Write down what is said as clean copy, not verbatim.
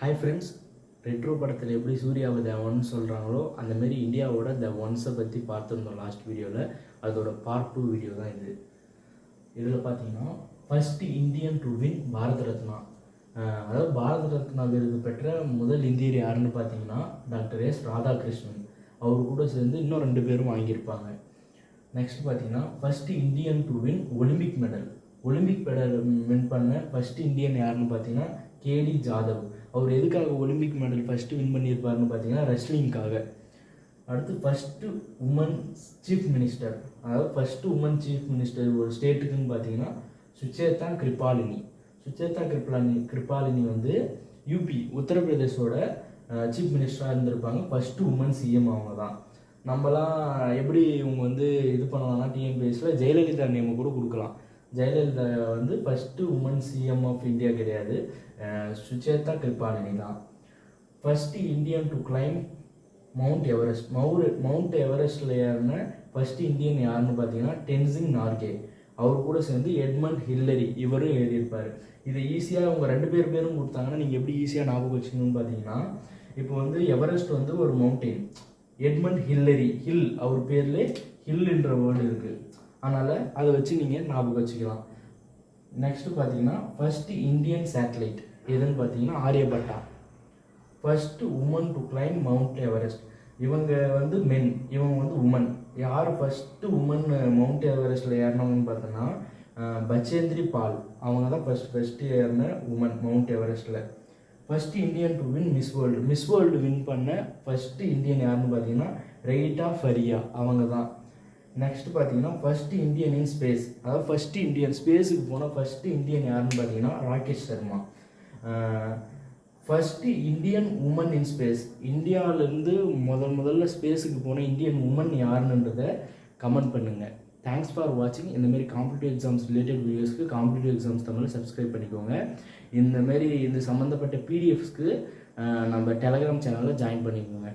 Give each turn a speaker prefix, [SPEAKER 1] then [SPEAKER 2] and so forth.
[SPEAKER 1] Hi friends, retro படத்தில் எப்படி சூர்யாவை த ஒன் சொல்கிறாங்களோ அந்தமாரி இந்தியாவோட த ஒன்ஸை பற்றி பார்த்துருந்தோம் லாஸ்ட் வீடியோவில். அதோட பார்ட் 2 வீடியோ தான் இது. இதில் பார்த்தீங்கன்னா first Indian to win Bharat Ratna, அதாவது பாரத ரத்னா விருது பெற்ற முதல் இந்தியர் யாருன்னு பார்த்தீங்கன்னா டாக்டர் எஸ் ராதாகிருஷ்ணன். அவர் கூட சேர்ந்து இன்னும் 2 பேரும் வாங்கியிருப்பாங்க. நெக்ஸ்ட் பார்த்தீங்கன்னா first Indian to win Olympic medal win பண்ண ஃபஸ்ட்டு இந்தியன் யாருன்னு பார்த்தீங்கன்னா கேடி ஜாதவ். அவர் எதுக்காக ஒலிம்பிக் மெடல் ஃபஸ்ட்டு வின் பண்ணியிருப்பாருன்னு பார்த்தீங்கன்னா ரெஸ்லிங்காக. அடுத்து ஃபஸ்ட்டு உமன் சீஃப் மினிஸ்டர், அதாவது ஃபஸ்ட்டு உமன் சீஃப் மினிஸ்டர் ஒரு ஸ்டேட்டுக்குன்னு பார்த்தீங்கன்னா சுச்சேதா கிருபாலினி வந்து யூபி உத்தரப்பிரதேஷோட சீஃப் மினிஸ்டராக இருந்திருப்பாங்க. ஃபஸ்ட்டு உமன் சிஎம் அவங்க தான். நம்மலாம் எப்படி இவங்க வந்து இது பண்ணலாம்னா டிஎன்பிஎஸ்சில் ஜெயலலிதா நேமை கூட கொடுக்கலாம். ஜெயலலிதா வந்து first woman CM of India கிடையாது, சுச்சேதா கிருபாலினி தான். First Indian to climb Mount எவரெஸ்டில் ஏறின ஃபஸ்ட்டு இந்தியன் யாருன்னு பார்த்தீங்கன்னா டென்சிங் நார்கே. அவர் கூட சேர்ந்து எட்மண்ட் ஹில்லரி இவரும் எழுதியிருப்பார். இதை ஈஸியாக அவங்க 2 பேரும் கொடுத்தாங்கன்னா நீங்கள் எப்படி ஈஸியாக ஞாபகம் வச்சுக்கணும்னு பார்த்தீங்கன்னா, இப்போ வந்து எவரெஸ்ட் வந்து ஒரு மவுண்டெயின், எட்மண்ட் ஹில் அவர் பேர்லே ஹில்ன்ற வேர்டு இருக்குது, அதனால் அதை வச்சு நீங்கள் ஞாபகம் வச்சுக்கலாம். நெக்ஸ்ட்டு பார்த்தீங்கன்னா ஃபஸ்ட்டு இந்தியன் சேட்டலைட் எதுன்னு பார்த்தீங்கன்னா Aryabhata. First woman to climb Mount Everest, இவங்க வந்து மென், இவங்க வந்து உமன். யார் ஃபஸ்ட்டு உமன் மவுண்ட் எவரெஸ்ட்டில் ஏறினவங்கன்னு பார்த்தோன்னா பச்சேந்திரி பால். அவங்க தான் ஃபஸ்ட்டு ஏறின உமன் மவுண்ட் எவரெஸ்ட்டில். First Indian to win Miss World win பண்ண ஃபஸ்ட்டு இந்தியன் யாருன்னு பார்த்தீங்கன்னா ரெய்டா ஃபரியா, அவங்க தான். நெக்ஸ்ட் பார்த்தீங்கன்னா ஃபஸ்ட்டு இந்தியன் இன் ஸ்பேஸ், அதாவது ஃபஸ்ட்டு இந்தியன் ஸ்பேஸுக்கு போனால் ஃபஸ்ட்டு இந்தியன் யாருன்னு பார்த்தீங்கன்னா Rakesh Sharma. First Indian woman இன் ஸ்பேஸ், இந்தியாவிலேருந்து முதல்ல ஸ்பேஸுக்கு போன இந்தியன் உமன் யாருன்றதை கமெண்ட் பண்ணுங்கள். தேங்க்ஸ் ஃபார் வாட்சிங். இந்தமாரி காம்படிட்டிவ் எக்ஸாம்ஸ் ரிலேட்டட் வீடியோஸ்க்கு காம்படிட்டிவ் எக்ஸாம்ஸ் தமிழ் சப்ஸ்கிரைப் பண்ணிக்கோங்க. இந்த சம்மந்தப்பட்ட பிடிஎஃப்ஸ்க்கு நம்ம டெலகிராம் சேனலில் ஜாயின் பண்ணிக்கோங்க.